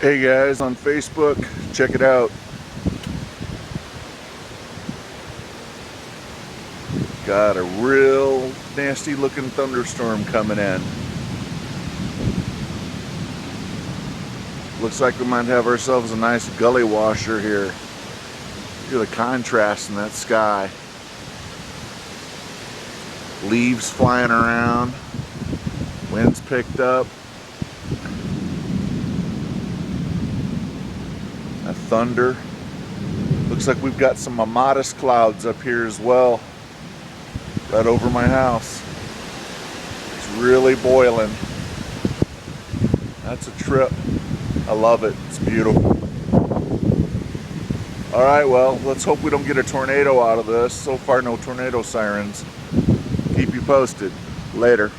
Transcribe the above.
Hey guys, on Facebook, check it out. Got a real nasty looking thunderstorm coming in. Looks like we might have ourselves a nice gully washer here. Look at the contrast in that sky. Leaves flying around. Wind's picked up. A thunder. Looks like we've got some modest clouds up here as well. Right over my house. It's really boiling. That's a trip. I love it. It's beautiful. Alright, well, let's hope we don't get a tornado out of this. So far, no tornado sirens. Keep you posted. Later.